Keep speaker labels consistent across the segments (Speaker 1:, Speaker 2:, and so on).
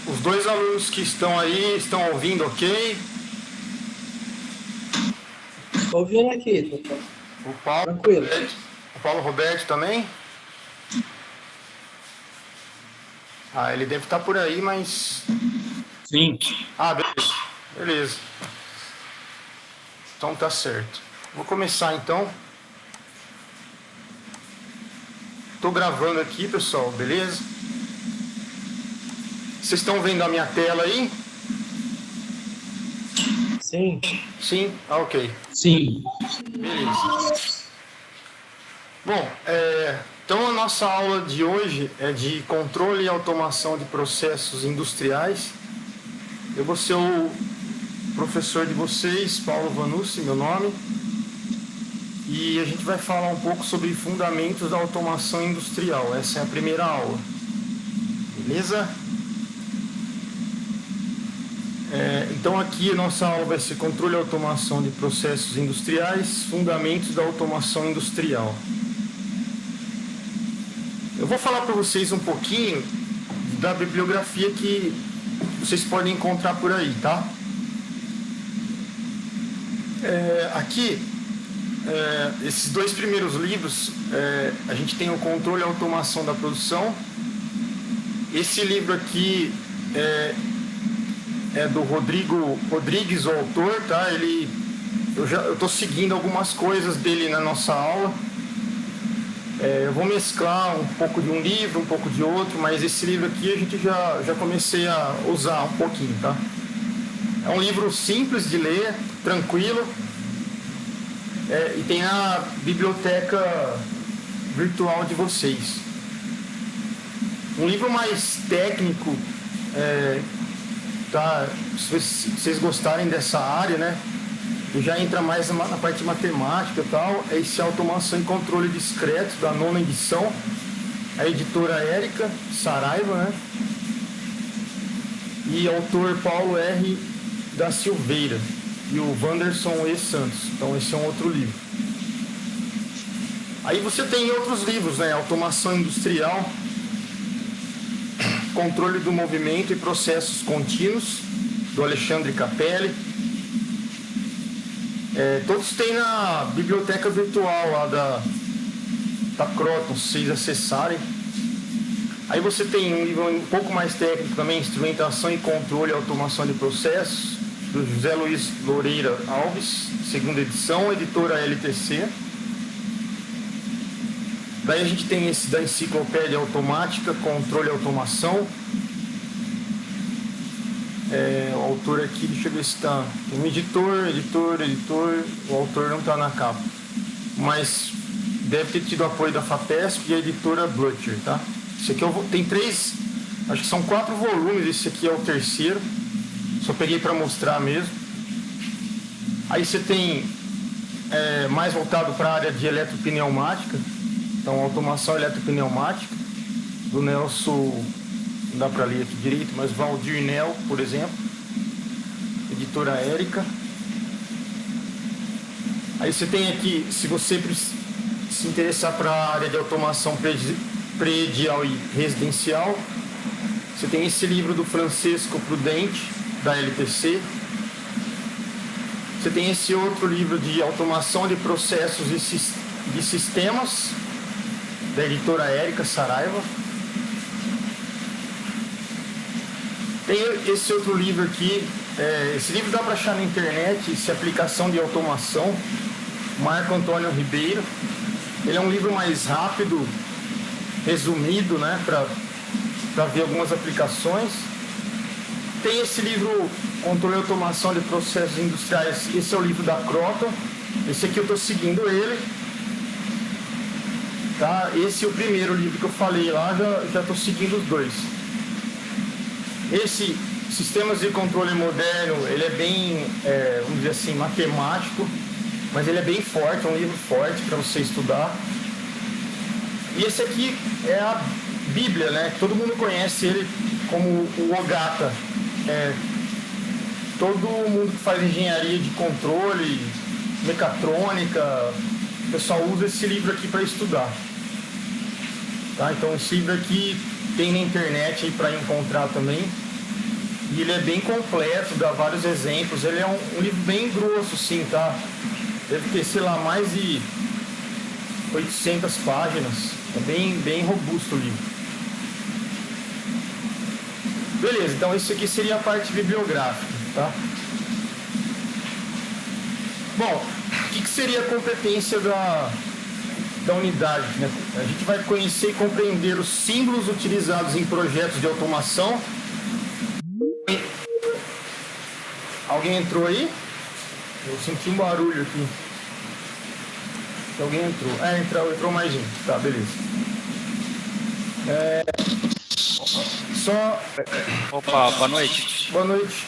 Speaker 1: Os dois alunos que estão aí estão ouvindo, ok?
Speaker 2: Tô ouvindo aqui, doutor.
Speaker 1: O Paulo,
Speaker 2: Tranquilo.
Speaker 1: o Paulo Roberto também? Ele deve estar por aí, mas...
Speaker 3: Sim.
Speaker 1: Beleza. Beleza. Então tá certo. Vou começar então. Tô gravando aqui, pessoal, beleza? Vocês estão vendo a minha tela aí?
Speaker 2: Sim.
Speaker 1: Sim? Ok.
Speaker 3: Sim.
Speaker 1: Beleza. Bom, então a nossa aula de hoje é de controle e automação de processos industriais. Eu vou ser o professor de vocês, Paulo Vanucci, meu nome. E a gente vai falar um pouco sobre fundamentos da automação industrial. Essa é a primeira aula. Beleza? Então aqui a nossa aula vai ser controle e automação de processos industriais, fundamentos da automação industrial. Eu vou falar para vocês um pouquinho da bibliografia que vocês podem encontrar por aí, tá? Aqui, esses dois primeiros livros, a gente tem o controle e automação da produção. Esse livro aqui é do Rodrigo Rodrigues, o autor, tá? Eu estou seguindo algumas coisas dele na nossa aula. Eu vou mesclar um pouco de um livro, um pouco de outro, mas esse livro aqui a gente já comecei a usar um pouquinho, tá? É um livro simples de ler, tranquilo, e tem na biblioteca virtual de vocês. Um livro mais técnico, tá? Se vocês gostarem dessa área, né? E já entra mais na parte matemática e tal, é esse Automação e Controle Discreto, da 9ª edição, a editora Érica Saraiva, né? E autor Paulo R. da Silveira e o Wanderson E. Santos. Então esse é um outro livro. Aí você tem outros livros, né? Automação Industrial, Controle do Movimento e Processos Contínuos, do Alexandre Capelli. Todos têm na biblioteca virtual lá da Croton, se vocês acessarem. Aí você tem um livro um pouco mais técnico também, Instrumentação e Controle e Automação de Processos, do José Luiz Loureira Alves, 2ª edição, editora LTC. Daí a gente tem esse da Enciclopédia Automática, Controle e Automação. O autor aqui, deixa eu ver se está... Um editor, o autor não está na capa. Mas deve ter tido apoio da FAPESP e a editora Blucher, tá? Esse aqui tem 3, acho que são 4 volumes, esse aqui é o 3º. Só peguei para mostrar mesmo. Aí você tem mais voltado para a área de eletropneumática. Então, automação eletropneumática, do Nelson, não dá para ler aqui direito, mas Valdir Nel, por exemplo, editora Érica. Aí você tem aqui, se você se interessar para a área de automação predial e residencial, você tem esse livro do Francesco Prudente, da LTC. Você tem esse outro livro de automação de processos e de sistemas, da editora Érica Saraiva. Tem esse outro livro aqui, esse livro dá para achar na internet, esse Aplicação de Automação, Marco Antônio Ribeiro. Ele é um livro mais rápido, resumido, né, para ver algumas aplicações. Tem esse livro, Controle e Automação de Processos Industriais, esse é o livro da Croton. Esse aqui eu estou seguindo ele. Tá? Esse é o primeiro livro que eu falei lá, já estou seguindo os dois. Esse Sistemas de Controle Moderno, ele é bem, vamos dizer assim, matemático, mas ele é bem forte, é um livro forte para você estudar. E esse aqui é a Bíblia, né? Todo mundo conhece ele como o Ogata. Todo mundo que faz engenharia de controle, mecatrônica, o pessoal usa esse livro aqui para estudar. Tá? Então esse livro aqui tem na internet aí para encontrar também. E ele é bem completo, dá vários exemplos. Ele é um livro bem grosso, sim, tá? Deve ter, sei lá, mais de 800 páginas. É bem robusto o livro. Beleza, então isso aqui seria a parte bibliográfica, tá? Bom, o que seria a competência da unidade, né? A gente vai conhecer e compreender os símbolos utilizados em projetos de automação. Alguém entrou aí? Eu senti um barulho aqui. Alguém entrou. Entrou mais gente. Tá, beleza.
Speaker 3: Opa, boa noite.
Speaker 1: Boa noite.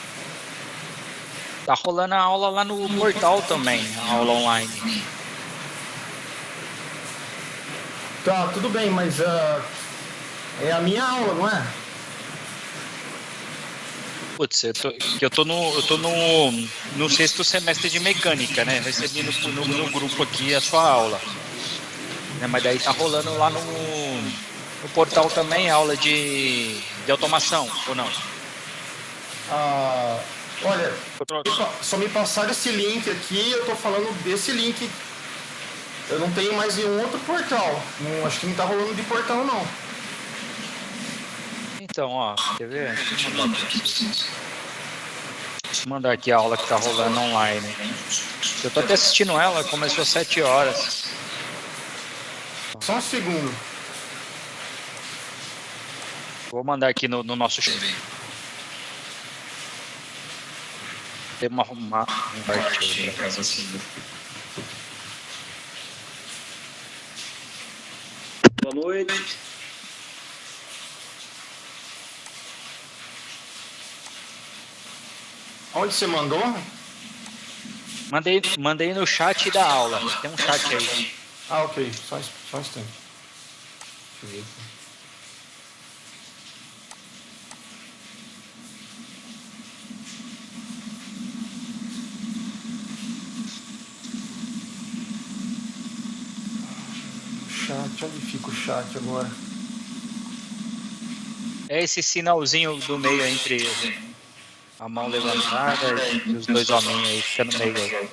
Speaker 3: Tá rolando a aula lá no portal também, a aula online.
Speaker 1: Tá, tudo bem, mas é a minha aula, não é?
Speaker 3: Putz, eu tô no sexto semestre de mecânica, né? Recebi no grupo aqui a sua aula. Né? Mas daí tá rolando lá no portal também aula de automação, ou não?
Speaker 1: Olha, só me passaram esse link aqui, eu tô falando desse link. Eu não tenho mais nenhum outro portal. Não, acho que não tá rolando de portal, não.
Speaker 3: Então, ó, quer ver? Deixa eu mandar aqui a aula que tá rolando online. Eu tô até assistindo ela, começou às 7 horas.
Speaker 1: Só um segundo.
Speaker 3: Vou mandar aqui no nosso chat. Tem uma parte pra casa assim. Boa noite.
Speaker 1: Onde você mandou?
Speaker 3: Mandei no chat da aula. Tem um chat aí.
Speaker 1: Ok. Só um instante. Deixa eu ver aqui. Chat, onde fica o chat agora?
Speaker 3: É esse sinalzinho do meio entre a mão levantada e os dois hominhos aí, fica no meio aí.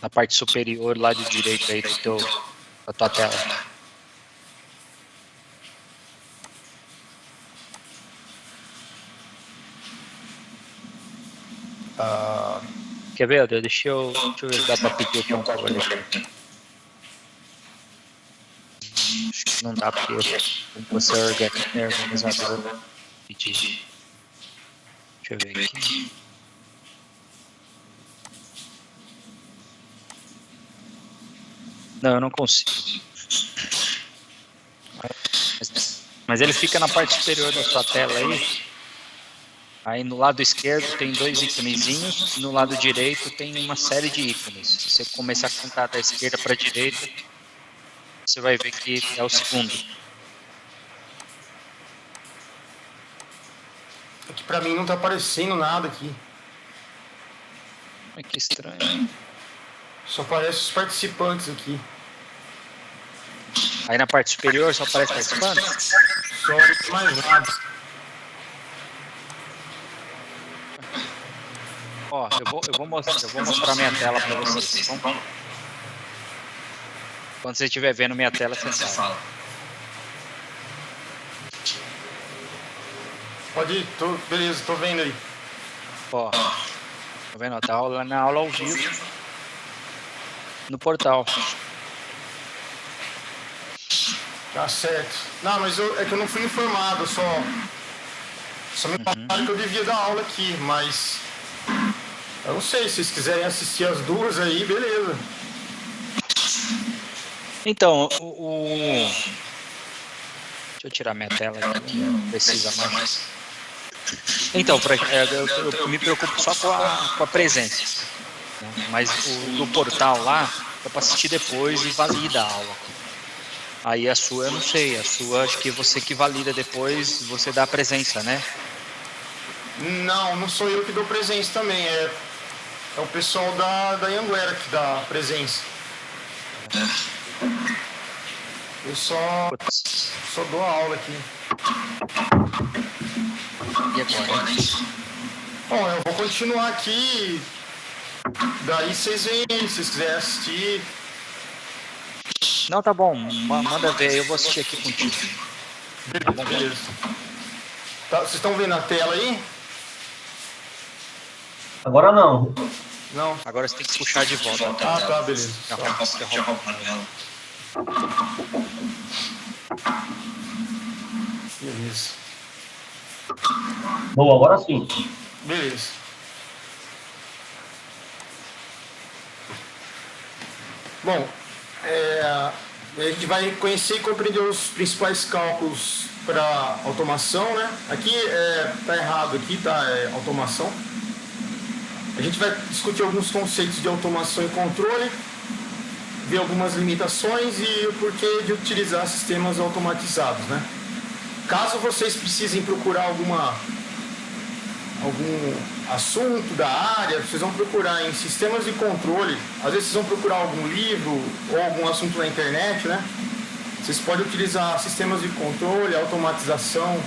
Speaker 3: Na parte superior, lado direito aí da tua tela. Quer ver? Deixa eu ver se dá pra pedir o computador aqui. Acho que não dá porque você é organizador. Pedir. Deixa eu ver aqui. Não, eu não consigo. Mas ele fica na parte superior da sua tela aí. Aí no lado esquerdo tem 2 íconezinhos, e no lado direito tem uma série de ícones. Se você começar a contar da esquerda para a direita, você vai ver que é o segundo.
Speaker 1: É que pra mim não tá aparecendo nada aqui.
Speaker 3: Ai, que estranho.
Speaker 1: Só aparece os participantes aqui.
Speaker 3: Aí na parte superior só aparece participantes?
Speaker 1: Só mais nada.
Speaker 3: Ó, eu vou mostrar minha tela para vocês. Tá bom? Quando você estiver vendo minha tela, você fala.
Speaker 1: Pode ir, beleza, tô vendo aí.
Speaker 3: Ó, tá vendo? Tá na aula ao vivo no portal.
Speaker 1: Tá certo. Não, mas é que eu não fui informado, só me passaram que eu devia dar aula aqui, mas eu não sei, se vocês quiserem assistir as duas aí, beleza.
Speaker 3: Então, deixa eu tirar minha tela aqui, não precisa mais. Então, eu me preocupo só com a presença. Né? Mas do portal lá, é para assistir depois e valida a aula. Aí a sua eu não sei, a sua acho que você que valida depois, você dá a presença, né?
Speaker 1: Não sou eu que dou presença também, é o pessoal da Anhanguera que dá presença. Eu só
Speaker 3: Putz,
Speaker 1: dou a aula aqui.
Speaker 3: e agora?
Speaker 1: Bom, eu vou continuar aqui. Daí vocês vêm, se vocês quiserem assistir.
Speaker 3: Não, tá bom. Manda ver, eu vou assistir aqui contigo.
Speaker 1: Beleza. Tá, vocês estão vendo a tela aí?
Speaker 2: Agora não.
Speaker 1: Não.
Speaker 3: Agora você tem que puxar de volta.
Speaker 1: Ah, tá, beleza. Beleza.
Speaker 2: Boa, agora sim.
Speaker 1: Beleza. Bom, a gente vai conhecer e compreender os principais cálculos para automação, né? Aqui tá errado, aqui tá automação. A gente vai discutir alguns conceitos de automação e controle, ver algumas limitações e o porquê de utilizar sistemas automatizados, né? Caso vocês precisem procurar algum assunto da área, vocês vão procurar em sistemas de controle, às vezes vocês vão procurar algum livro ou algum assunto na internet, né? Vocês podem utilizar sistemas de controle, automatização,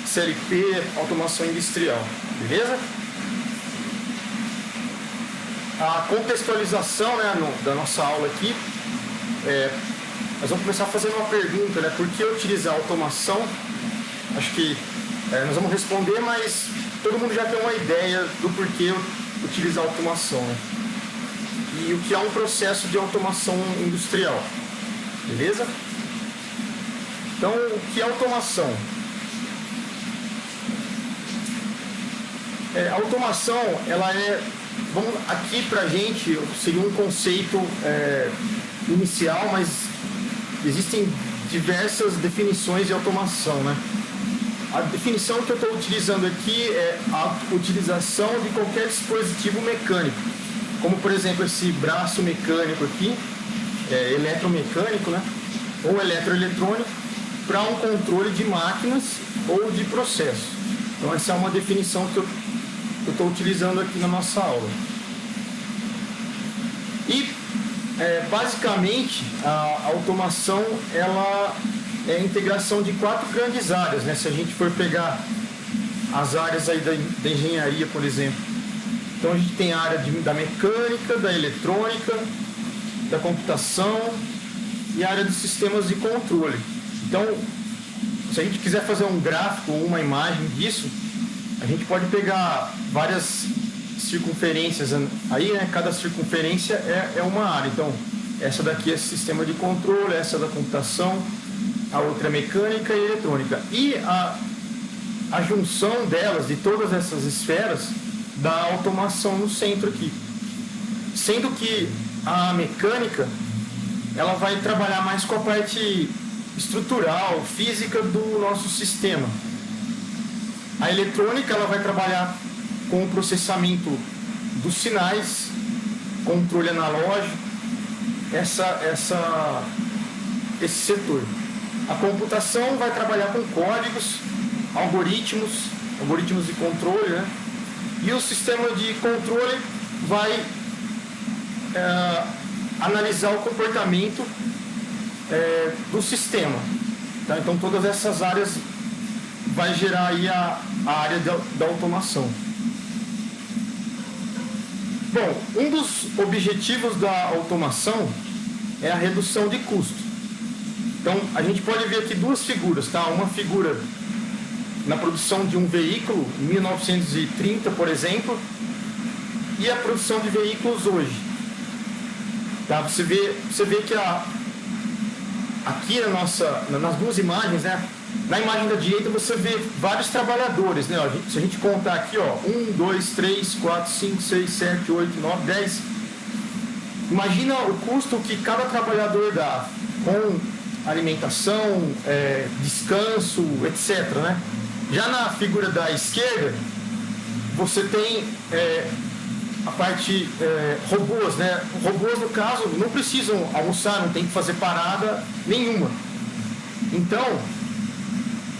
Speaker 1: CLP, automação industrial, beleza? A contextualização, né, da nossa aula aqui, nós vamos começar fazendo uma pergunta, né? Por que utilizar automação? Acho que nós vamos responder, mas todo mundo já tem uma ideia do porquê utilizar automação, né? E o que é um processo de automação industrial, beleza? Então, o que é automação? A automação, ela vamos, aqui pra gente seria um conceito inicial, mas existem diversas definições de automação, né? A definição que eu estou utilizando aqui é a utilização de qualquer dispositivo mecânico, como por exemplo esse braço mecânico aqui, eletromecânico, né? Ou eletroeletrônico, para um controle de máquinas ou de processos. Então essa é uma definição que eu estou utilizando aqui na nossa aula. E basicamente a automação ela é a integração de 4 grandes áreas, né? Se a gente for pegar as áreas aí da engenharia, por exemplo. Então a gente tem a área da mecânica, da eletrônica, da computação e a área dos sistemas de controle. Então, se a gente quiser fazer um gráfico ou uma imagem disso, a gente pode pegar várias circunferências aí, né? Cada circunferência é uma área. Então, essa daqui é sistema de controle, essa é da computação, a outra é mecânica e eletrônica. E a junção delas, de todas essas esferas, dá automação no centro aqui. Sendo que a mecânica, ela vai trabalhar mais com a parte estrutural, física do nosso sistema. A eletrônica, ela vai trabalhar com o processamento dos sinais, controle analógico, esse setor. A computação vai trabalhar com códigos, algoritmos de controle, né? E o sistema de controle vai analisar o comportamento do sistema. Tá? Então todas essas áreas vai gerar aí a área da automação. Bom, um dos objetivos da automação é a redução de custo. Então a gente pode ver aqui 2 figuras, tá? Uma figura na produção de um veículo em 1930, por exemplo, e a produção de veículos hoje. Tá? Você vê que aqui nas 2 imagens, né? Na imagem da direita você vê vários trabalhadores, né? Se a gente contar aqui, 1, 2, 3, 4, 5, 6, 7, 8, 9, 10. Imagina o custo que cada trabalhador dá com alimentação, descanso, etc, né? Já na figura da esquerda, você tem a parte robôs, né? Robôs, no caso, não precisam almoçar, não tem que fazer parada nenhuma. Então,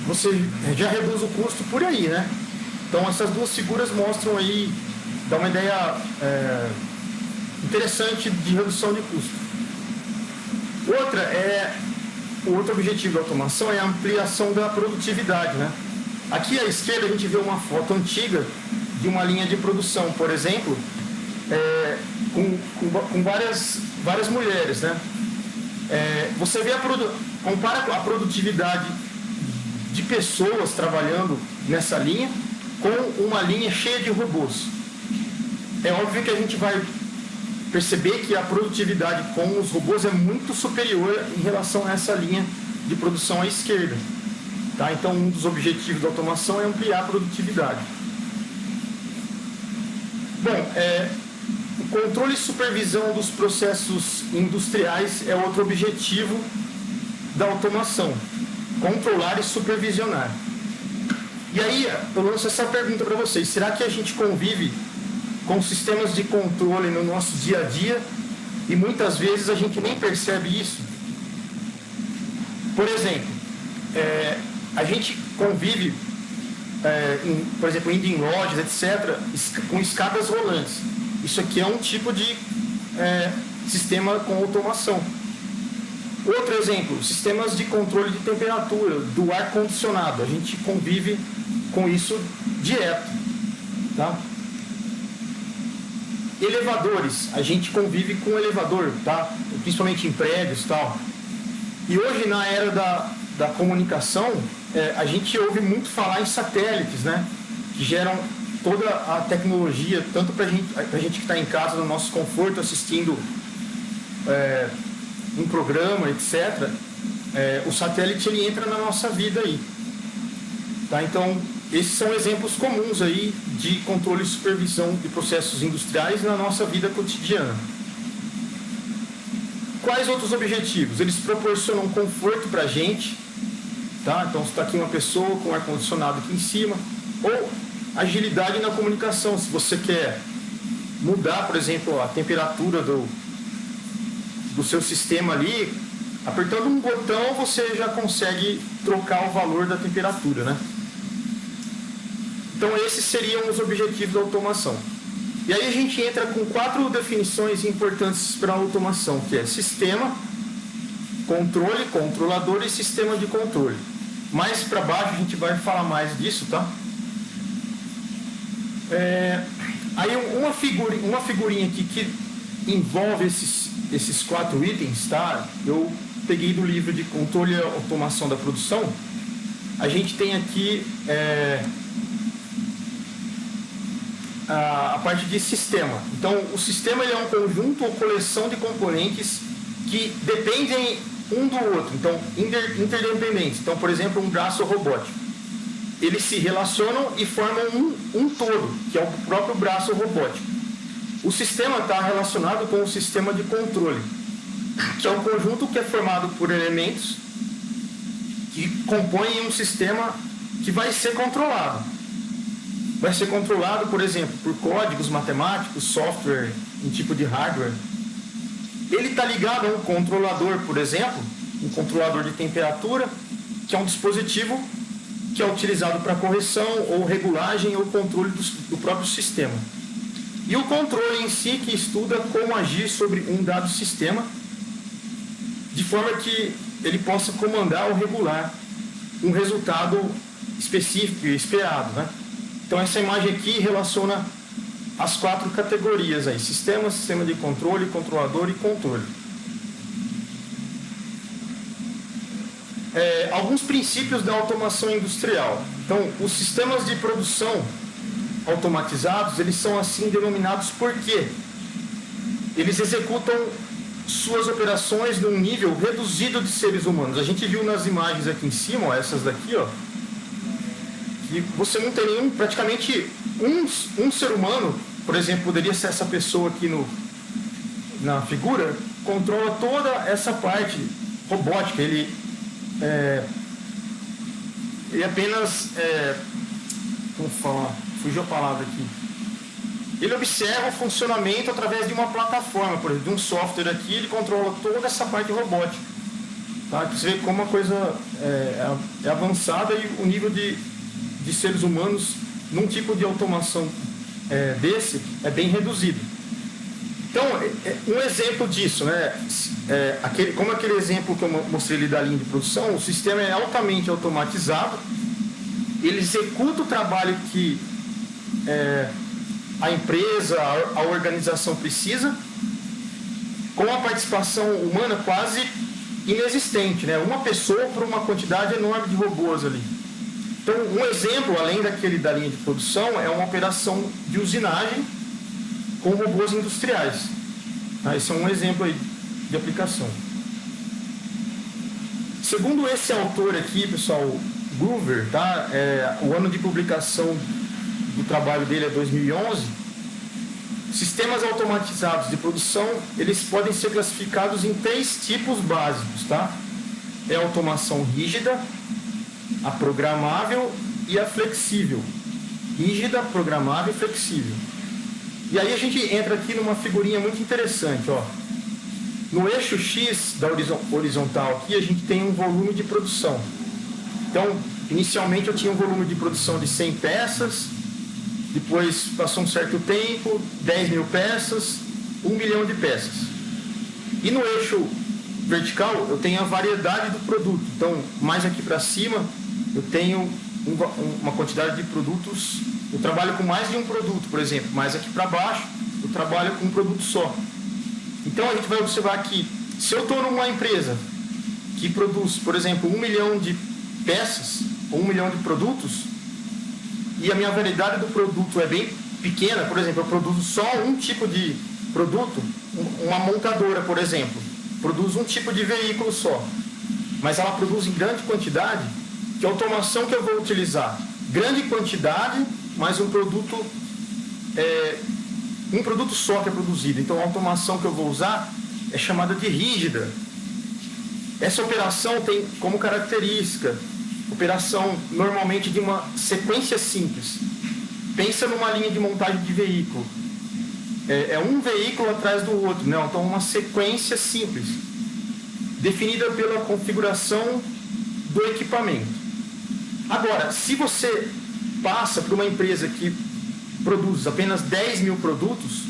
Speaker 1: você já reduz o custo por aí, né? Então, essas 2 figuras mostram aí, dá uma ideia interessante de redução de custo. Outra é o outro objetivo da automação é a ampliação da produtividade, né? Aqui à esquerda a gente vê uma foto antiga de uma linha de produção, por exemplo, com várias mulheres, né? Você vê compara a produtividade de pessoas trabalhando nessa linha com uma linha cheia de robôs. É óbvio que a gente vai perceber que a produtividade com os robôs é muito superior em relação a essa linha de produção à esquerda. Tá? Então, um dos objetivos da automação é ampliar a produtividade. Bom, o controle e supervisão dos processos industriais é outro objetivo da automação. Controlar e supervisionar. E aí, eu lanço essa pergunta para vocês. Será que a gente convive com sistemas de controle no nosso dia a dia e muitas vezes a gente nem percebe isso? Por exemplo, a gente convive, por exemplo, indo em lojas, etc., com escadas rolantes. Isso aqui é um tipo de sistema com automação. Outro exemplo, sistemas de controle de temperatura do ar-condicionado. A gente convive com isso direto. Tá? Elevadores, a gente convive com elevador, tá? Principalmente em prédios e tal. E hoje, na era da comunicação, a gente ouve muito falar em satélites, né? Que geram toda a tecnologia, tanto para a gente que está em casa, no nosso conforto, assistindo um programa, etc. O satélite ele entra na nossa vida aí. Tá? Então, esses são exemplos comuns aí de controle e supervisão de processos industriais na nossa vida cotidiana. Quais outros objetivos? Eles proporcionam conforto para a gente, tá? Então, se está aqui uma pessoa com ar-condicionado aqui em cima, ou agilidade na comunicação. Se você quer mudar, por exemplo, a temperatura do seu sistema ali, apertando um botão você já consegue trocar o valor da temperatura, né? Então, esses seriam os objetivos da automação. E aí a gente entra com 4 definições importantes para a automação, que é sistema, controle, controlador e sistema de controle. Mais para baixo a gente vai falar mais disso, tá? Aí uma figurinha aqui que envolve esses 4 itens, tá? Eu peguei do livro de controle e automação da produção. A gente tem aqui a parte de sistema. Então, o sistema ele é um conjunto ou coleção de componentes que dependem um do outro, então interdependentes. Então, por exemplo, um braço robótico. Eles se relacionam e formam um todo, que é o próprio braço robótico. O sistema está relacionado com o sistema de controle, que é um conjunto que é formado por elementos que compõem um sistema que vai ser controlado. Vai ser controlado, por exemplo, por códigos matemáticos, software, um tipo de hardware. Ele está ligado a um controlador, por exemplo, um controlador de temperatura, que é um dispositivo que é utilizado para correção ou regulagem ou controle do próprio sistema. E o controle em si, que estuda como agir sobre um dado sistema, de forma que ele possa comandar ou regular um resultado específico e esperado, né? Então, essa imagem aqui relaciona as 4 categorias aí: sistema, sistema de controle, controlador e controle. Alguns princípios da automação industrial. Então, os sistemas de produção automatizados, eles são assim denominados porque eles executam suas operações num nível reduzido de seres humanos. A gente viu nas imagens aqui em cima, ó, essas daqui, ó, que você não tem praticamente um ser humano, por exemplo, poderia ser essa pessoa aqui na figura, controla toda essa parte robótica. Ele apenas, como falar, fugiu a palavra aqui. Ele observa o funcionamento através de uma plataforma, por exemplo, de um software aqui, ele controla toda essa parte robótica. Tá? Você vê como a coisa é avançada e o nível de seres humanos num tipo de automação desse é bem reduzido. Então, um exemplo disso, né? Como aquele exemplo que eu mostrei ali da linha de produção, o sistema é altamente automatizado, ele executa o trabalho que a empresa, a organização precisa, com a participação humana quase inexistente, né? Uma pessoa por uma quantidade enorme de robôs ali. Então, um exemplo, além daquele da linha de produção, é uma operação de usinagem com robôs industriais. Tá? Esse é um exemplo aí de aplicação. Segundo esse autor aqui, pessoal, Groover, tá? O ano de publicação do trabalho dele é 2011. Sistemas automatizados de produção, eles podem ser classificados em 3 tipos básicos, tá? É a automação rígida, a programável e a flexível. Rígida, programável e flexível. E aí a gente entra aqui numa figurinha muito interessante, ó. No eixo X da horizontal aqui, a gente tem um volume de produção. Então, inicialmente eu tinha um volume de produção de 100 peças, depois passou um certo tempo, 10 mil peças, 1 milhão de peças. E no eixo vertical eu tenho a variedade do produto. Então, mais aqui para cima, eu tenho uma quantidade de produtos. Eu trabalho com mais de um produto, por exemplo. Mais aqui para baixo, eu trabalho com um produto só. Então, a gente vai observar que, se eu estou numa empresa que produz, por exemplo, 1 milhão de peças, ou 1 milhão de produtos, e a minha variedade do produto é bem pequena, por exemplo, eu produzo só um tipo de produto, uma montadora, por exemplo, produz um tipo de veículo só, mas ela produz em grande quantidade, que automação que eu vou utilizar? Grande quantidade, mas um produto só que é produzido. Então, a automação que eu vou usar é chamada de rígida. Essa operação tem como característica operação normalmente de uma sequência simples. Pensa numa linha de montagem de veículo. É um veículo atrás do outro, né? Então, uma sequência simples, definida pela configuração do equipamento. Agora, se você passa para uma empresa que produz apenas 10 mil produtos,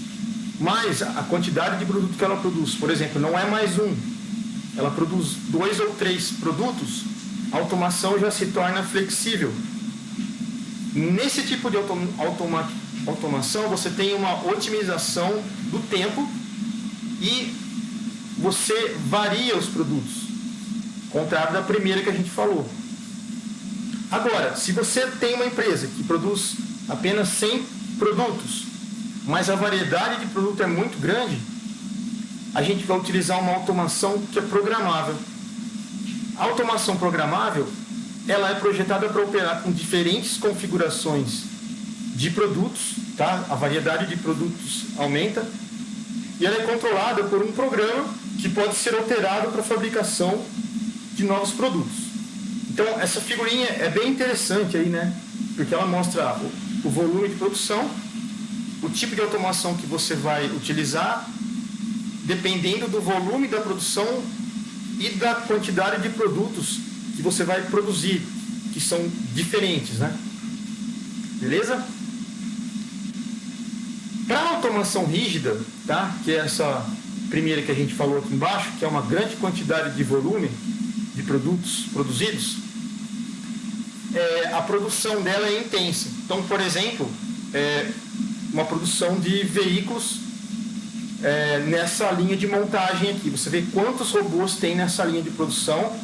Speaker 1: mas a quantidade de produto que ela produz, por exemplo, não é mais um, ela produz 2 ou 3 produtos, a automação já se torna flexível. Nesse tipo de automação, você tem uma otimização do tempo e você varia os produtos, contrário da primeira que a gente falou. Agora, se você tem uma empresa que produz apenas 100 produtos, mas a variedade de produto é muito grande, a gente vai utilizar uma automação que é programável. A automação programável, ela é projetada para operar com diferentes configurações de produtos, tá? A variedade de produtos aumenta, e ela é controlada por um programa que pode ser alterado para a fabricação de novos produtos. Então, essa figurinha é bem interessante aí, né? Porque ela mostra o volume de produção, o tipo de automação que você vai utilizar, dependendo do volume da produção e da quantidade de produtos que você vai produzir, que são diferentes, né? Beleza? Para a automação rígida, tá? Que é essa primeira que a gente falou aqui embaixo, que é uma grande quantidade de volume de produtos produzidos, a produção dela é intensa. Então, por exemplo, uma produção de veículos nessa linha de montagem aqui. Você vê quantos robôs tem nessa linha de produção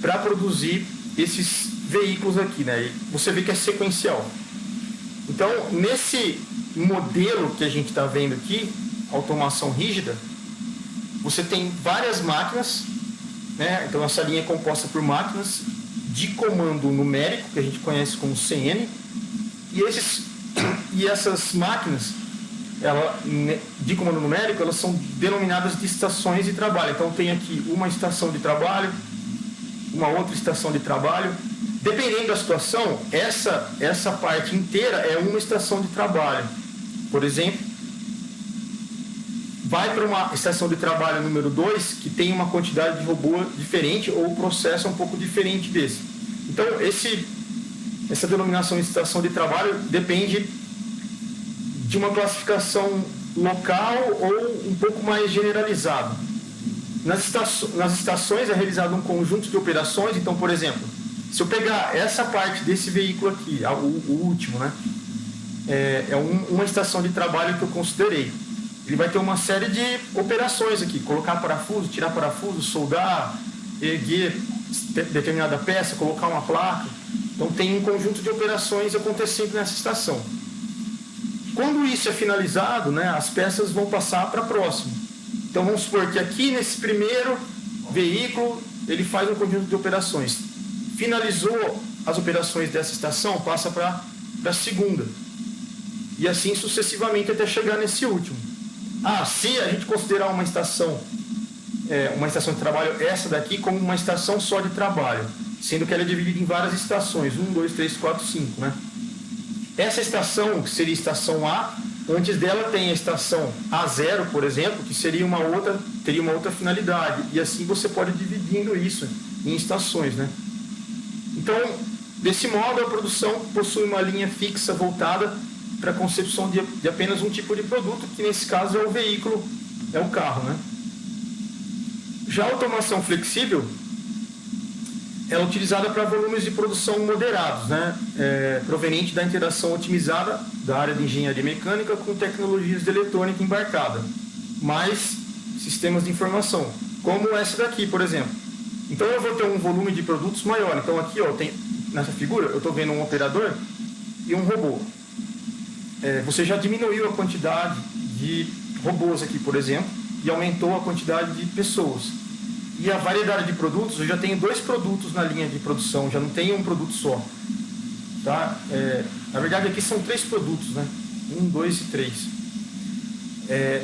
Speaker 1: para produzir esses veículos aqui, né? E você vê que é sequencial. Então, nesse modelo que a gente está vendo aqui, automação rígida, você tem várias máquinas, né? Então, essa linha é composta por máquinas de comando numérico, que a gente conhece como CN, e essas máquinas de comando numérico, elas são denominadas de estações de trabalho. Então, tem aqui uma estação de trabalho, uma outra estação de trabalho. Dependendo da situação, essa parte inteira é uma estação de trabalho. Por exemplo, vai para uma estação de trabalho número 2, que tem uma quantidade de robô diferente, ou o processo é um pouco diferente desse. Então, essa denominação de estação de trabalho depende de uma classificação local ou um pouco mais generalizado. Nas estações é realizado um conjunto de operações. Então, por exemplo, se eu pegar essa parte desse veículo aqui, o último, né? Uma estação de trabalho que eu considerei. Ele vai ter uma série de operações aqui: colocar parafuso, tirar parafuso, soldar, erguer determinada peça, colocar uma placa. Então tem um conjunto de operações acontecendo nessa estação. Quando isso é finalizado, né, as peças vão passar para a próxima. Então vamos supor que aqui nesse primeiro veículo ele faz um conjunto de operações. Finalizou as operações dessa estação, passa para a segunda. E assim sucessivamente até chegar nesse último. Se a gente considerar uma estação de trabalho, essa daqui, como uma estação só de trabalho, sendo que ela é dividida em várias estações, 1, 2, 3, 4, 5, né? Essa estação, que seria a estação A, antes dela tem a estação A0, por exemplo, que teria uma outra finalidade, e assim você pode ir dividindo isso em estações, né? Então, desse modo, a produção possui uma linha fixa voltada para a concepção de apenas um tipo de produto, que nesse caso é o veículo, é o carro, né? Já a automação flexível, ela é utilizada para volumes de produção moderados, né? Proveniente da interação otimizada da área de engenharia mecânica com tecnologias de eletrônica embarcada, mais sistemas de informação, como essa daqui, por exemplo. Então eu vou ter um volume de produtos maior. Então aqui, nessa figura, eu estou vendo um operador e um robô. Você já diminuiu a quantidade de robôs aqui, por exemplo, e aumentou a quantidade de pessoas. E a variedade de produtos, eu já tenho 2 produtos na linha de produção, já não tenho um produto só. Tá? Na verdade, aqui são 3 produtos, né? 1, 2 e 3.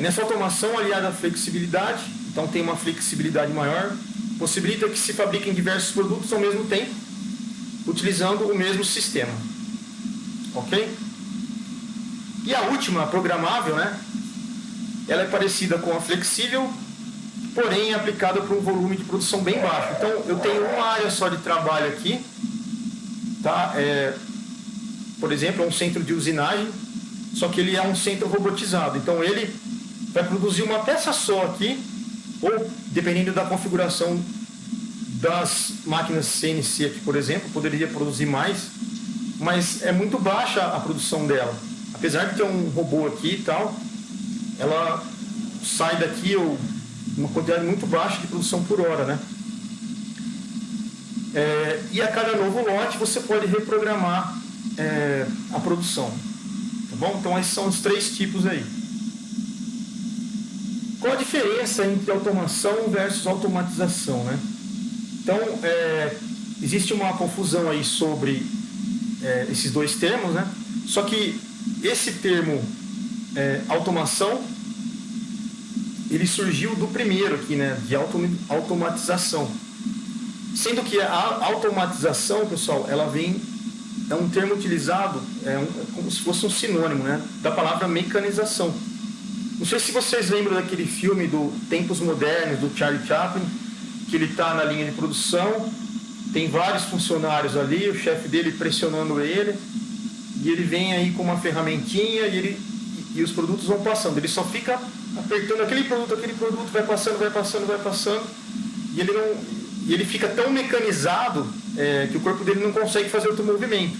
Speaker 1: Nessa automação aliada à flexibilidade, então tem uma flexibilidade maior, possibilita que se fabriquem diversos produtos ao mesmo tempo, utilizando o mesmo sistema. Ok? E a última, a programável, né? Ela é parecida com a flexível, porém é aplicada para um volume de produção bem baixo. Então, eu tenho uma área só de trabalho aqui, tá? Por exemplo, é um centro de usinagem, só que ele é um centro robotizado. Então, ele vai produzir uma peça só aqui, ou, dependendo da configuração das máquinas CNC aqui, por exemplo, poderia produzir mais, mas é muito baixa a produção dela. Apesar de ter um robô aqui e tal, ela sai daqui uma quantidade muito baixa de produção por hora, né? E a cada novo lote você pode reprogramar a produção, tá bom? Então esses são os 3 tipos aí. Qual a diferença entre automação versus automatização, né? Então existe uma confusão aí sobre esses 2 termos, né? Só que esse termo automação, ele surgiu do primeiro aqui, né, de automatização. Sendo que a automatização, pessoal, ela é um termo utilizado, como se fosse um sinônimo, né, da palavra mecanização. Não sei se vocês lembram daquele filme do Tempos Modernos, do Charlie Chaplin, que ele está na linha de produção, tem vários funcionários ali, o chefe dele pressionando ele, e ele vem aí com uma ferramentinha e os produtos vão passando. Ele só fica apertando aquele produto vai passando, e ele fica tão mecanizado que o corpo dele não consegue fazer outro movimento.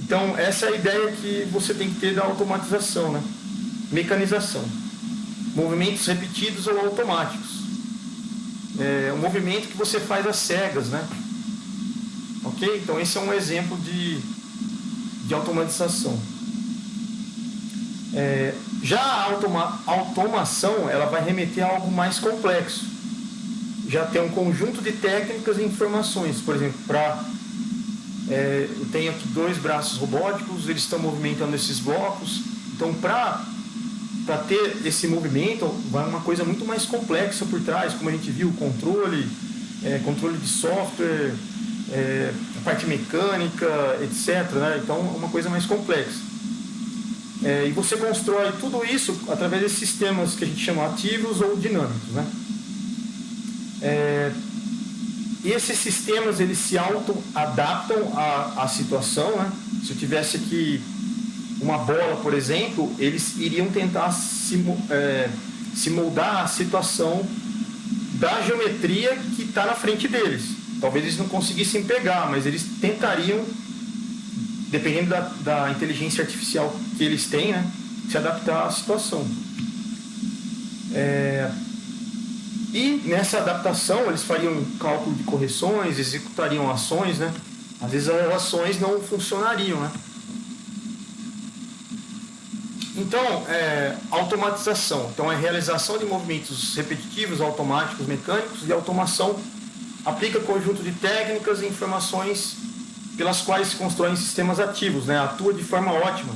Speaker 1: Então, essa é a ideia que você tem que ter da automatização, né? Mecanização. Movimentos repetidos ou automáticos. Um movimento que você faz às cegas, né? Ok? Então, esse é um exemplo de automatização. Já a automação, ela vai remeter a algo mais complexo. Já tem um conjunto de técnicas e informações. Por exemplo, eu tenho aqui 2 braços robóticos, eles estão movimentando esses blocos. Então, para ter esse movimento, vai uma coisa muito mais complexa por trás, como a gente viu, controle de software, a parte mecânica, etc., né? Então, é uma coisa mais complexa. E você constrói tudo isso através de sistemas que a gente chama ativos ou dinâmicos, né? E esses sistemas, eles se auto-adaptam à situação, né? Se eu tivesse aqui uma bola, por exemplo, eles iriam tentar se moldar à situação da geometria que está na frente deles. Talvez eles não conseguissem pegar, mas eles tentariam, dependendo da inteligência artificial que eles têm, né, se adaptar à situação. E nessa adaptação eles fariam cálculo de correções, executariam ações, né? Às vezes as ações não funcionariam, né? Então, automatização. Então, é realização de movimentos repetitivos, automáticos, mecânicos, e automação aplica conjunto de técnicas e informações pelas quais se constroem sistemas ativos, né? Atua de forma ótima,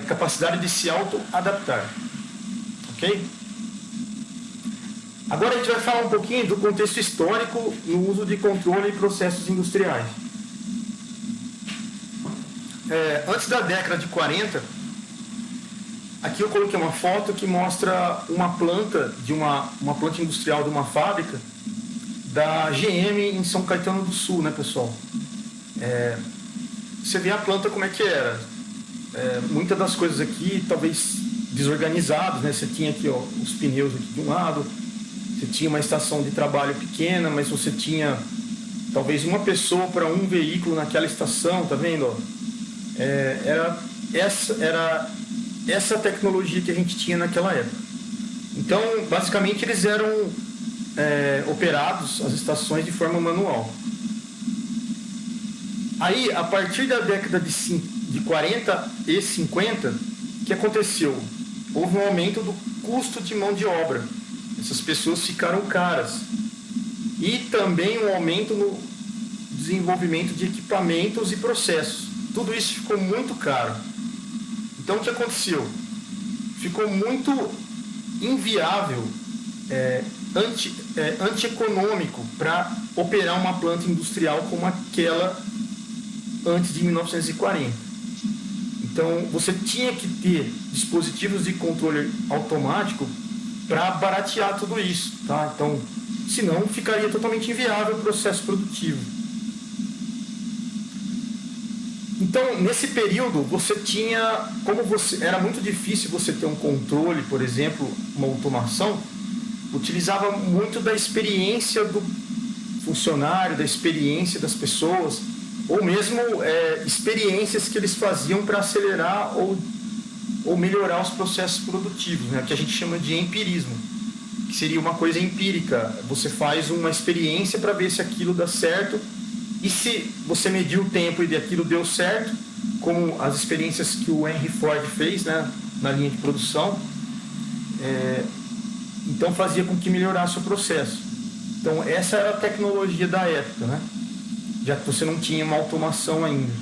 Speaker 1: capacidade de se auto-adaptar. Ok? Agora a gente vai falar um pouquinho do contexto histórico no uso de controle e processos industriais. Antes da década de 40, aqui eu coloquei uma foto que mostra uma planta planta industrial de uma fábrica da GM em São Caetano do Sul, né, pessoal? Você vê a planta como é que era. Muitas das coisas aqui talvez desorganizadas, né? Você tinha aqui, ó, os pneus aqui de um lado, você tinha uma estação de trabalho pequena, mas você tinha talvez uma pessoa para um veículo naquela estação, tá vendo? Era essa tecnologia que a gente tinha naquela época. Então, basicamente, eles eram operados, as estações, de forma manual. Aí, a partir da década de 40 e 50, o que aconteceu? Houve um aumento do custo de mão de obra. Essas pessoas ficaram caras. E também um aumento no desenvolvimento de equipamentos e processos. Tudo isso ficou muito caro. Então, o que aconteceu? Ficou muito inviável, antieconômico para operar uma planta industrial como aquela antes de 1940. Então, você tinha que ter dispositivos de controle automático para baratear tudo isso, tá? Então, senão ficaria totalmente inviável o processo produtivo. Então, nesse período, você tinha, era muito difícil você ter um controle, por exemplo, uma automação, utilizava muito da experiência do funcionário, da experiência das pessoas, ou mesmo experiências que eles faziam para acelerar ou melhorar os processos produtivos, né, que a gente chama de empirismo, que seria uma coisa empírica. Você faz uma experiência para ver se aquilo dá certo, e se você mediu o tempo e aquilo deu certo, como as experiências que o Henry Ford fez, né, na linha de produção, então fazia com que melhorasse o processo. Então essa era a tecnologia da época, né, já que você não tinha uma automação ainda.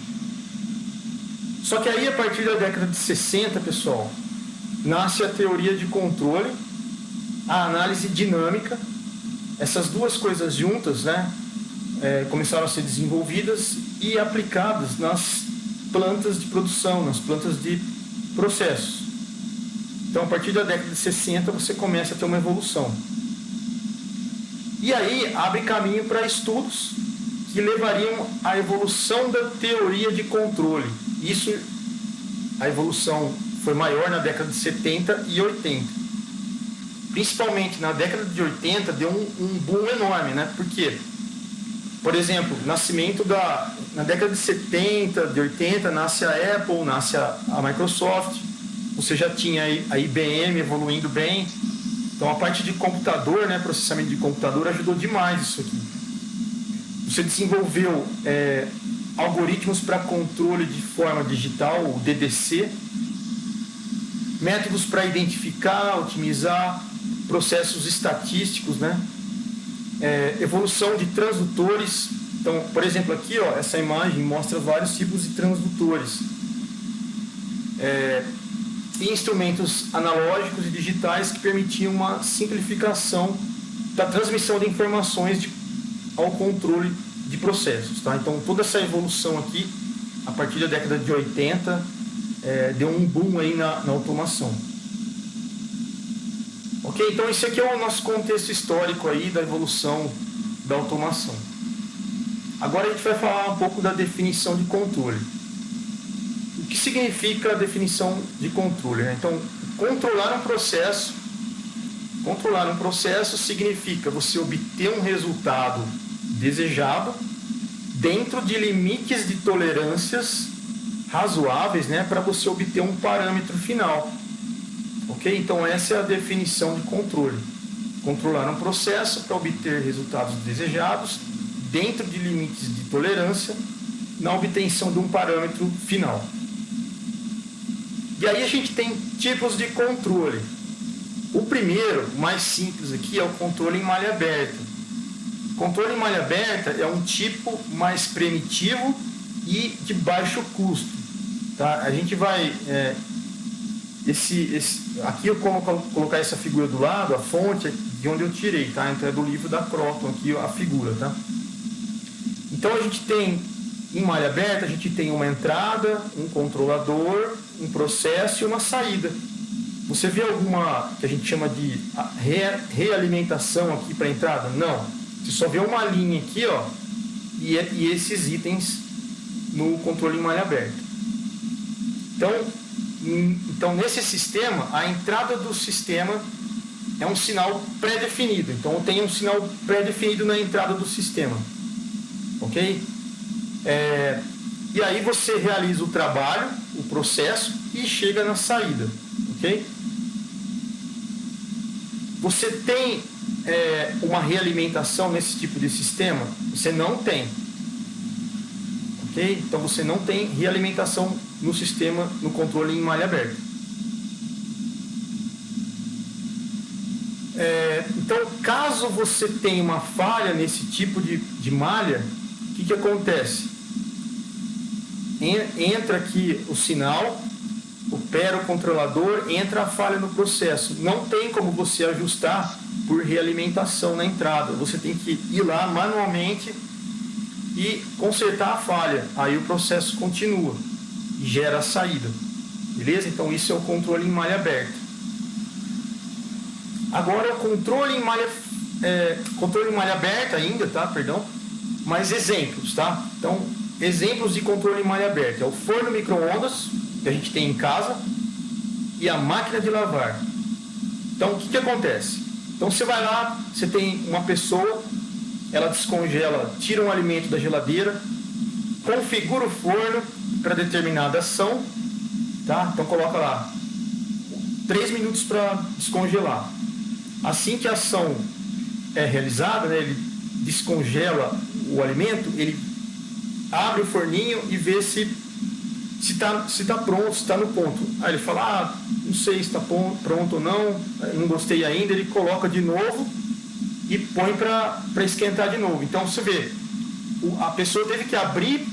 Speaker 1: Só que aí, a partir da década de 60, pessoal, nasce a teoria de controle, a análise dinâmica. Essas duas coisas juntas, né, começaram a ser desenvolvidas e aplicadas nas plantas de produção, nas plantas de processos. Então, a partir da década de 60, você começa a ter uma evolução. E aí, abre caminho para estudos que levariam à evolução da teoria de controle. Isso, a evolução foi maior na década de 70 e 80. Principalmente na década de 80 deu um boom enorme, né? Por quê? Por exemplo, na década de 70, de 80, nasce a Apple, nasce a Microsoft, você já tinha a IBM evoluindo bem. Então a parte de computador, né, processamento de computador, ajudou demais isso aqui. Você desenvolveu algoritmos para controle de forma digital, o DDC, métodos para identificar, otimizar processos estatísticos, né? Evolução de transdutores. Então, por exemplo, aqui, ó, essa imagem mostra vários tipos de transdutores. E instrumentos analógicos e digitais que permitiam uma simplificação da transmissão de informações ao controle de processos, tá? Então, toda essa evolução aqui, a partir da década de 80, deu um boom aí na automação. Ok? Então, esse aqui é o nosso contexto histórico aí da evolução da automação. Agora a gente vai falar um pouco da definição de controle. O que significa a definição de controle, né? Então, controlar um processo significa você obter um resultado desejado dentro de limites de tolerâncias razoáveis, né, para você obter um parâmetro final. Ok? Então, essa é a definição de controle. Controlar um processo para obter resultados desejados dentro de limites de tolerância na obtenção de um parâmetro final. E aí a gente tem tipos de controle. O primeiro, mais simples aqui, é o controle em malha aberta. Controle em malha aberta é um tipo mais primitivo e de baixo custo. Tá? A gente vai... aqui eu vou colocar essa figura do lado, a fonte de onde eu tirei, tá? Então é do livro da Croton aqui a figura, tá? Então a gente tem, em malha aberta, a gente tem uma entrada, um controlador, um processo e uma saída. Você vê alguma que a gente chama de realimentação aqui para a entrada? Não. Você só vê uma linha aqui, ó, e esses itens no controle em malha aberta. Então, nesse sistema, a entrada do sistema é um sinal pré-definido. Então, eu tenho um sinal pré-definido na entrada do sistema. Ok? E aí você realiza o trabalho, o processo, e chega na saída. Ok? Você tem uma realimentação nesse tipo de sistema? Você não tem. Ok? Então, você não tem realimentação no sistema, no controle em malha aberta. Então, caso você tenha uma falha nesse tipo de malha, o que acontece? Entra aqui o sinal, opera o controlador, entra a falha no processo. Não tem como você ajustar por realimentação na entrada. Você tem que ir lá manualmente e consertar a falha. Aí o processo continua e gera a saída. Beleza? Então isso é o controle em malha aberta. Agora o controle em malha aberta ainda, tá? Perdão. Mas exemplos, tá? Então, exemplos de controle em malha aberta. É o forno micro-ondas, que a gente tem em casa, e a máquina de lavar. Então, o que acontece? Então, você vai lá, você tem uma pessoa, ela descongela, tira um alimento da geladeira, configura o forno para determinada ação, tá? Então, coloca lá 3 minutos para descongelar. Assim que a ação é realizada, né, ele descongela o alimento, ele abre o forninho e vê se está pronto, se está no ponto. Aí ele fala, não sei se está pronto ou não gostei ainda, ele coloca de novo e põe para esquentar de novo. Então você vê, a pessoa teve que abrir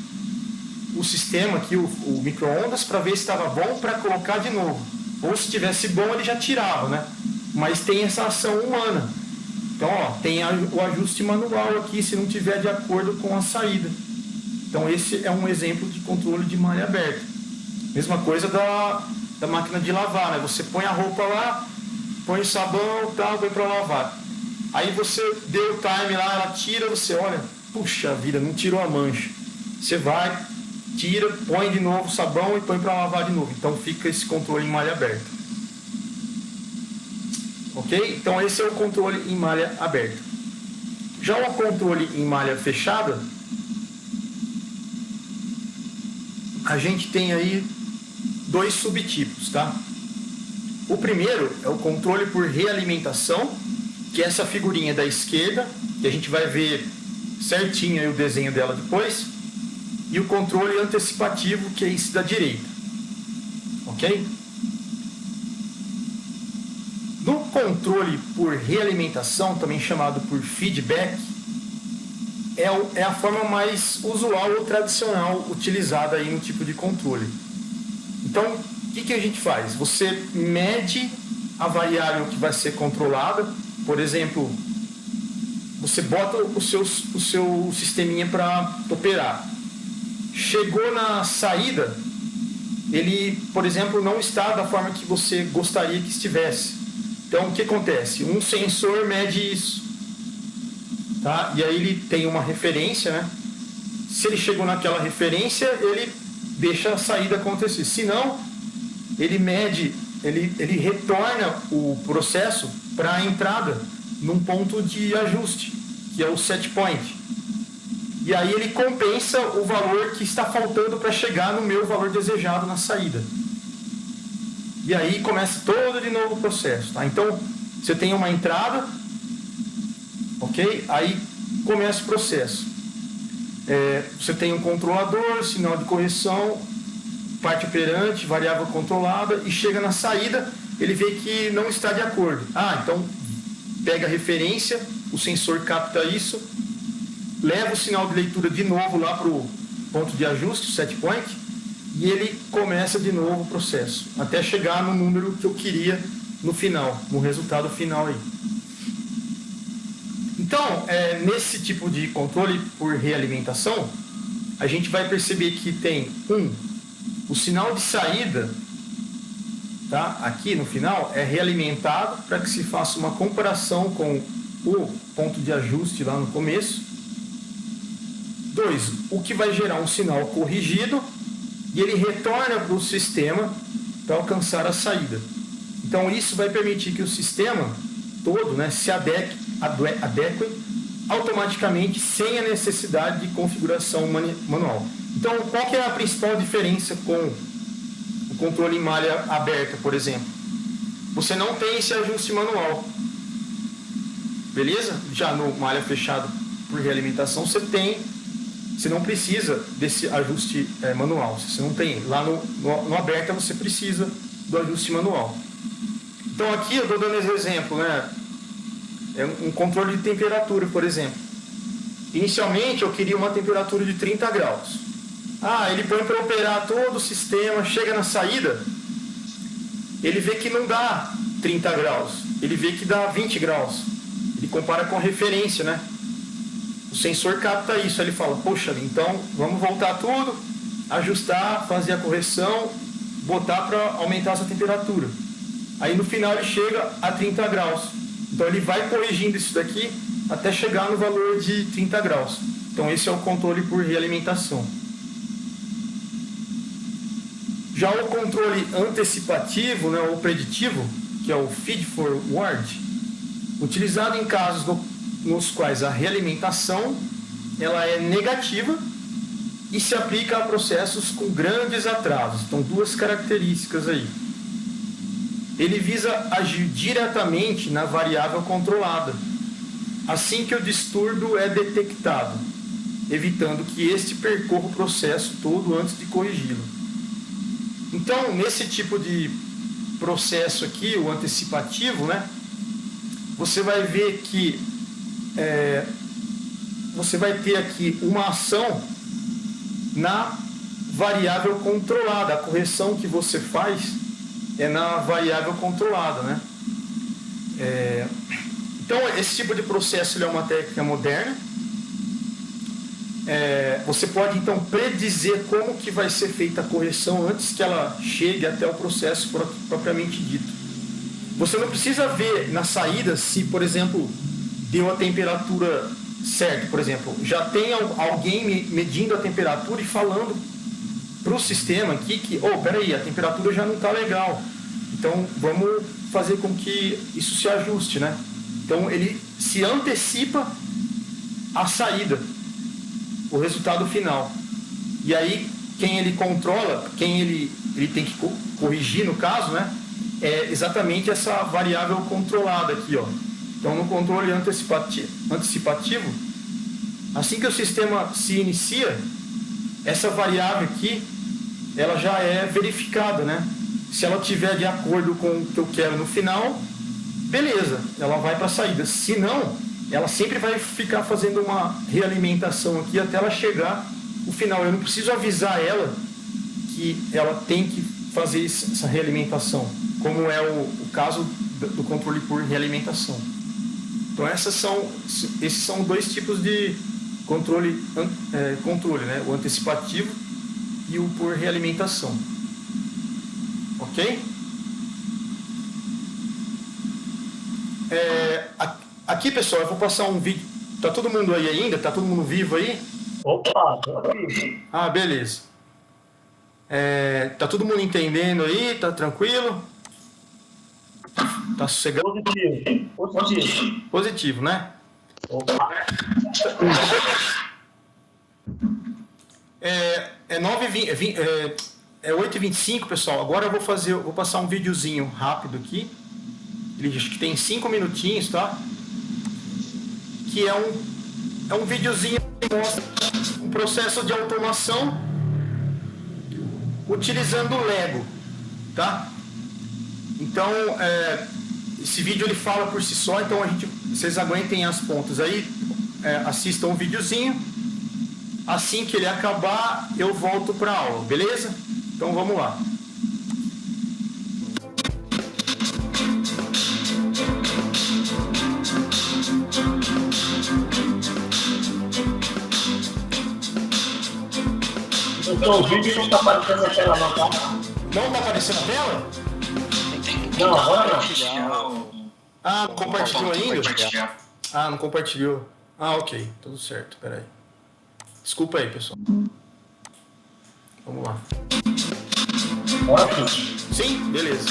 Speaker 1: o sistema aqui, o micro-ondas, para ver se estava bom para colocar de novo. Ou se estivesse bom, ele já tirava, né? Mas tem essa ação humana. Então, ó, tem o ajuste manual aqui, se não tiver de acordo com a saída. Então, esse é um exemplo de controle de malha aberta. Mesma coisa da máquina de lavar, né? Você põe a roupa lá, põe o sabão, tal, põe para lavar. Aí você deu o time lá, ela tira, você olha, puxa vida, não tirou a mancha. Você vai, tira, põe de novo o sabão e põe para lavar de novo. Então, fica esse controle em malha aberta. Ok? Então, esse é o controle em malha aberta. Já o controle em malha fechada, a gente tem aí 2 subtipos, tá? O primeiro é o controle por realimentação, que é essa figurinha da esquerda, que a gente vai ver certinho aí o desenho dela depois, e o controle antecipativo, que é esse da direita. Ok? No controle por realimentação, também chamado por feedback, é a forma mais usual ou tradicional utilizada aí no tipo de controle. Então, o que a gente faz? Você mede a variável que vai ser controlada. Por exemplo, você bota o seu sisteminha para operar. Chegou na saída, ele, por exemplo, não está da forma que você gostaria que estivesse. Então, o que acontece? Um sensor mede isso. Tá? E aí ele tem uma referência, né? Se ele chegou naquela referência, ele deixa a saída acontecer. Se não, ele mede, ele retorna o processo para a entrada num ponto de ajuste, que é o set point. E aí ele compensa o valor que está faltando para chegar no meu valor desejado na saída. E aí começa todo de novo o processo. Tá? Então, você tem uma entrada, ok? Aí começa o processo. Você tem um controlador, sinal de correção, parte operante, variável controlada, e chega na saída, ele vê que não está de acordo. Então pega a referência, o sensor capta isso, leva o sinal de leitura de novo lá para o ponto de ajuste, o set point, e ele começa de novo o processo, até chegar no número que eu queria no final, no resultado final aí. Então, nesse tipo de controle por realimentação, a gente vai perceber que tem o sinal de saída, tá? Aqui no final, é realimentado para que se faça uma comparação com o ponto de ajuste lá no começo. 2, o que vai gerar um sinal corrigido e ele retorna para o sistema para alcançar a saída. Então isso vai permitir que o sistema todo, né, se adeque automaticamente sem a necessidade de configuração manual. Então qual que é a principal diferença com o controle em malha aberta, por exemplo? Você não tem esse ajuste manual. Beleza? Já no malha fechado por realimentação você não precisa desse ajuste manual. Você não tem. Lá no aberta você precisa do ajuste manual. Então aqui eu estou dando esse exemplo, né? É um controle de temperatura, por exemplo. Inicialmente eu queria uma temperatura de 30 graus. Ele põe para operar todo o sistema, chega na saída, ele vê que não dá 30 graus, ele vê que dá 20 graus. Ele compara com a referência, né? O sensor capta isso, ele fala, poxa, então vamos voltar tudo, ajustar, fazer a correção, botar para aumentar essa temperatura. Aí no final ele chega a 30 graus. Então ele vai corrigindo isso daqui até chegar no valor de 30 graus. Então esse é o controle por realimentação. Já o controle antecipativo, né, ou preditivo, que é o feed forward, utilizado em casos nos quais a realimentação ela é negativa e se aplica a processos com grandes atrasos. Então, duas características aí. Ele visa agir diretamente na variável controlada, assim que o distúrbio é detectado, evitando que este percorra o processo todo antes de corrigi-lo. Então, nesse tipo de processo aqui, o antecipativo, né, você vai ver que você vai ter aqui uma ação na variável controlada. A correção que você faz é na variável controlada, né? Então, esse tipo de processo ele é uma técnica moderna. Você pode, então, predizer como que vai ser feita a correção antes que ela chegue até o processo propriamente dito. Você não precisa ver na saída se, por exemplo, deu a temperatura certa. Por exemplo, já tem alguém medindo a temperatura e falando para o sistema aqui que, peraí, a temperatura já não está legal. Então, vamos fazer com que isso se ajuste, né? Então, ele se antecipa a saída, o resultado final. E aí, quem ele controla, quem ele tem que corrigir, no caso, né, é exatamente essa variável controlada aqui, ó. Então, no controle antecipativo, assim que o sistema se inicia, essa variável aqui, ela já é verificada, né? Se ela estiver de acordo com o que eu quero no final, beleza, ela vai para a saída. Se não, ela sempre vai ficar fazendo uma realimentação aqui até ela chegar no final. Eu não preciso avisar ela que ela tem que fazer essa realimentação, como é o caso do controle por realimentação. Então esses são dois tipos de controle, né? O antecipativo e o por realimentação. Ok? Aqui, pessoal, eu vou passar um vídeo. Tá todo mundo aí ainda? Tá todo mundo vivo aí?
Speaker 2: Opa, tô vivo.
Speaker 1: Beleza. Tá todo mundo entendendo aí? Tá tranquilo? Tá sossegado?
Speaker 2: Positivo. Positivo.
Speaker 1: Positivo, né?
Speaker 2: Opa.
Speaker 1: É 9h20, é 8h25, pessoal. Agora eu vou passar um videozinho rápido aqui. Ele acho que tem 5 minutinhos, tá? Que é um videozinho que mostra um processo de automação utilizando o Lego, tá? Então, esse vídeo ele fala por si só, então vocês aguentem as pontas aí, assistam o videozinho. Assim que ele acabar, eu volto para a aula, beleza? Então vamos lá.
Speaker 2: Então, o vídeo não tá aparecendo na tela, não, tá?
Speaker 1: Não tá aparecendo a tela?
Speaker 2: Não, agora não.
Speaker 1: Ah, não compartilhou ainda? Ah, não compartilhou. Ah, ok. Tudo certo. Peraí. Desculpa aí, pessoal. Vamos lá.
Speaker 2: Ótimo.
Speaker 1: Sim? Beleza.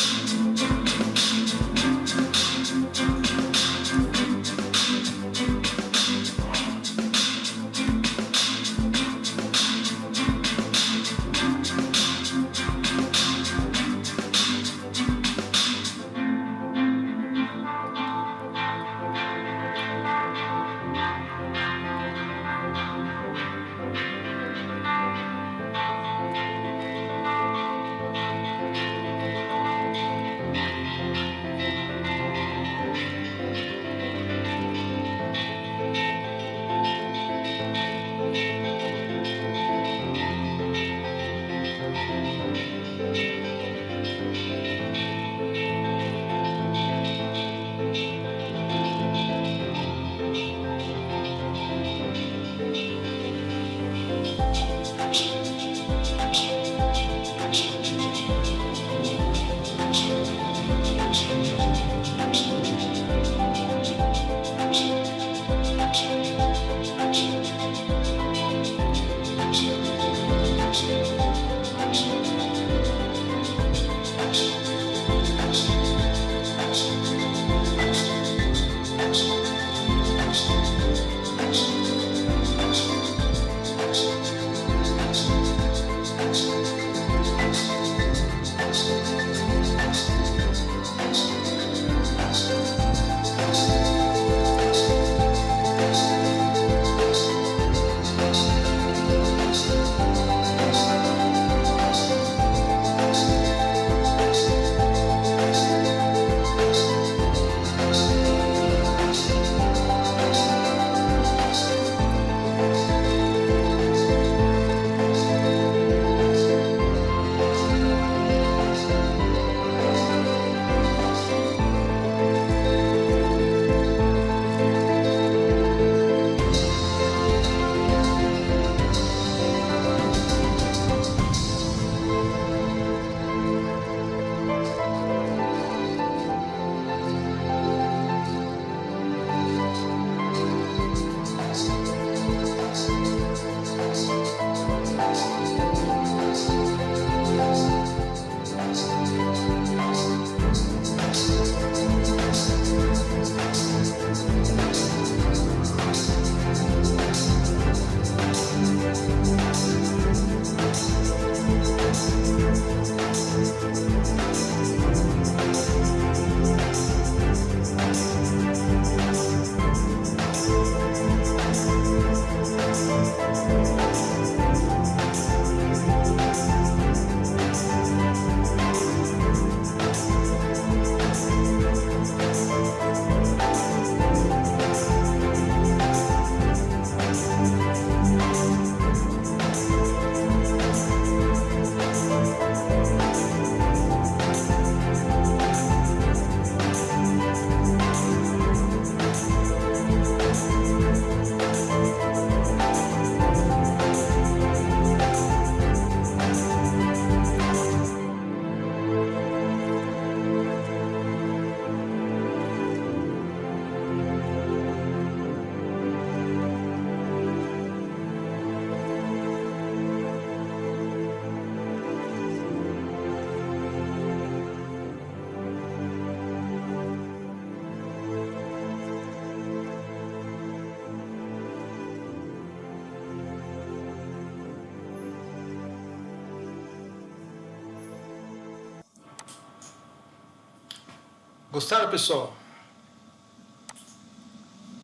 Speaker 1: Gostaram, pessoal?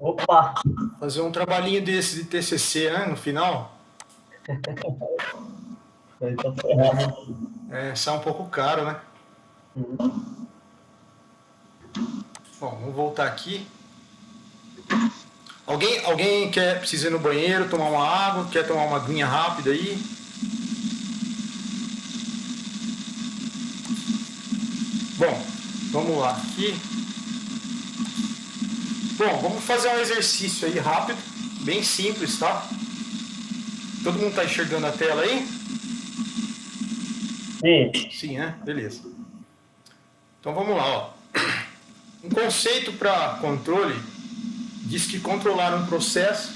Speaker 2: Opa!
Speaker 1: Fazer um trabalhinho desse de TCC, né, no final.
Speaker 2: Então, ferrado.
Speaker 1: Sai um pouco caro, né? Bom, vamos voltar aqui. Alguém precisa ir no banheiro, tomar uma água, quer tomar uma aguinha rápida aí? Bom, vamos lá aqui. Bom, vamos fazer um exercício aí rápido, bem simples, tá? Todo mundo tá enxergando a tela aí?
Speaker 2: Sim.
Speaker 1: Sim, né? Beleza. Então vamos lá, ó. Um conceito para controle diz que controlar um processo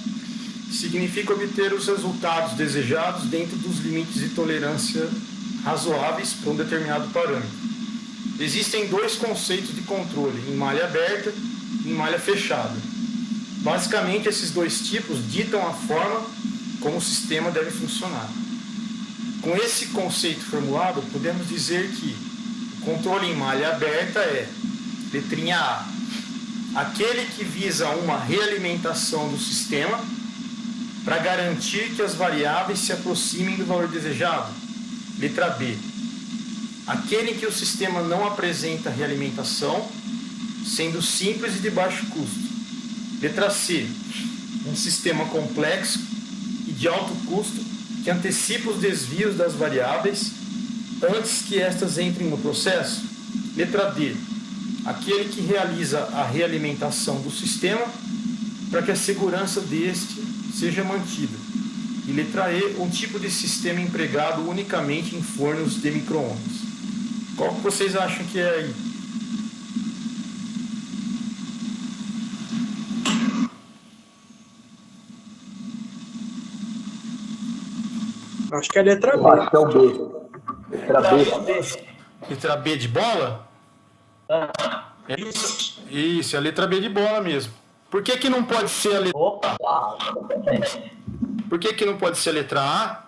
Speaker 1: significa obter os resultados desejados dentro dos limites de tolerância razoáveis para um determinado parâmetro. Existem dois conceitos de controle, em malha aberta e em malha fechada. Basicamente, esses dois tipos ditam a forma como o sistema deve funcionar. Com esse conceito formulado, podemos dizer que o controle em malha aberta é, letrinha A, aquele que visa uma realimentação do sistema para garantir que as variáveis se aproximem do valor desejado. Letra B, aquele em que o sistema não apresenta realimentação, sendo simples e de baixo custo. Letra C, um sistema complexo e de alto custo que antecipa os desvios das variáveis antes que estas entrem no processo. Letra D, aquele que realiza a realimentação do sistema para que a segurança deste seja mantida. E letra E, um tipo de sistema empregado unicamente em fornos de micro-ondas. Qual que vocês acham que é aí?
Speaker 4: Acho que é a letra
Speaker 2: Eu
Speaker 4: B.
Speaker 2: acho que é o B. Letra B.
Speaker 1: Letra B de bola? Isso, é a letra B de bola mesmo. Por que não pode ser a letra
Speaker 2: Opa!
Speaker 1: Por que não pode ser a letra A?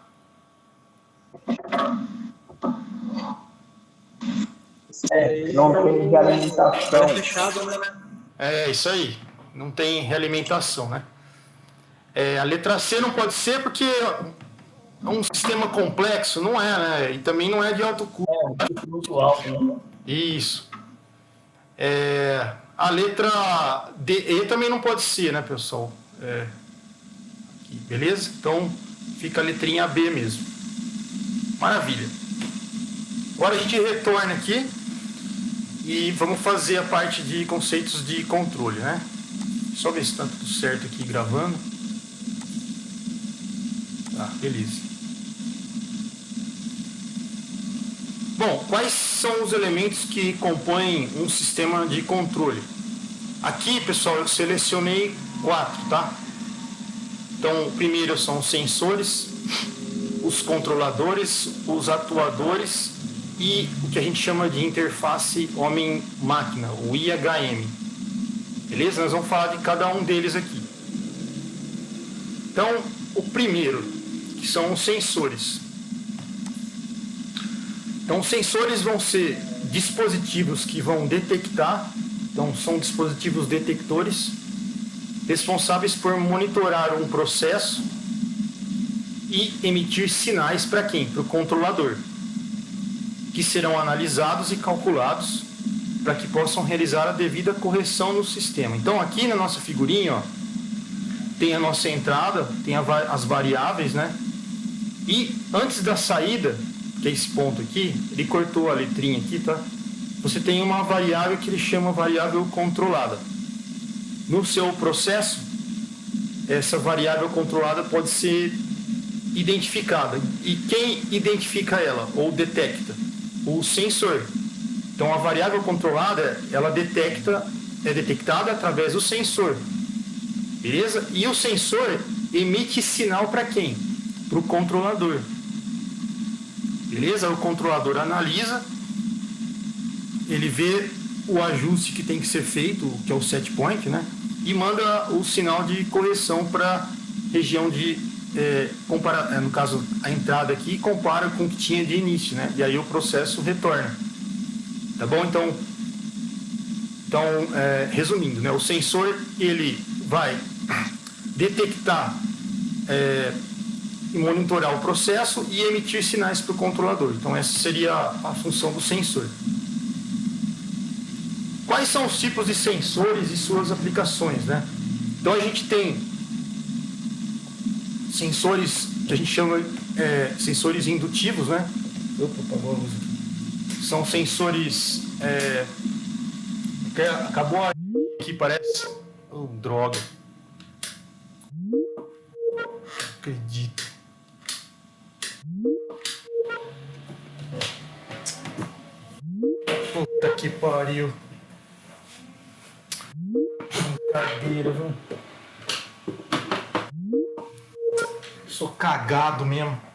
Speaker 2: Não tem realimentação.
Speaker 4: É fechado, né?
Speaker 1: É isso aí. Não tem realimentação, né? A letra C não pode ser porque é um sistema complexo, não é, né? E também não é de alto custo.
Speaker 2: Muito alto, né?
Speaker 1: Isso. A letra D, E também não pode ser, né, pessoal? Aqui, beleza? Então fica a letrinha B mesmo. Maravilha. Agora a gente retorna aqui e vamos fazer a parte de conceitos de controle, né? Só ver se está tudo certo aqui gravando. Tá, beleza. Bom, quais são os elementos que compõem um sistema de controle? Aqui, pessoal, eu selecionei 4, tá? Então, o primeiro são os sensores, os controladores, os atuadores e o que a gente chama de interface homem-máquina, o IHM. Beleza? Nós vamos falar de cada um deles aqui. Então, o primeiro, que são os sensores. Então, os sensores vão ser dispositivos que vão detectar, então são dispositivos detectores, responsáveis por monitorar um processo e emitir sinais para quem? Para o controlador, que serão analisados e calculados para que possam realizar a devida correção no sistema. Então, aqui na nossa figurinha, ó, tem a nossa entrada, tem as variáveis, né? E antes da saída, que é esse ponto aqui, ele cortou a letrinha aqui, tá? Você tem uma variável que ele chama variável controlada. No seu processo, essa variável controlada pode ser identificada. E quem identifica ela, ou detecta? O sensor. Então, a variável controlada, ela é detectada através do sensor. Beleza? E o sensor emite sinal para quem? Para o controlador. Beleza? O controlador analisa, ele vê o ajuste que tem que ser feito, que é o set point, né? E manda o sinal de correção para a região de no caso a entrada aqui, compara com o que tinha de início, né? E aí o processo retorna. Tá bom? Então, Então, resumindo, né, o sensor ele vai detectar e monitorar o processo e emitir sinais para o controlador. Então, essa seria a função do sensor. Quais são os tipos de sensores e suas aplicações, né? Então, a gente tem sensores que a gente chama sensores indutivos, né? Opa, apagou a luz aqui. São sensores... acabou aqui, parece... Oh, droga. Não acredito. Puta que pariu. Brincadeira, viu? Sou cagado mesmo.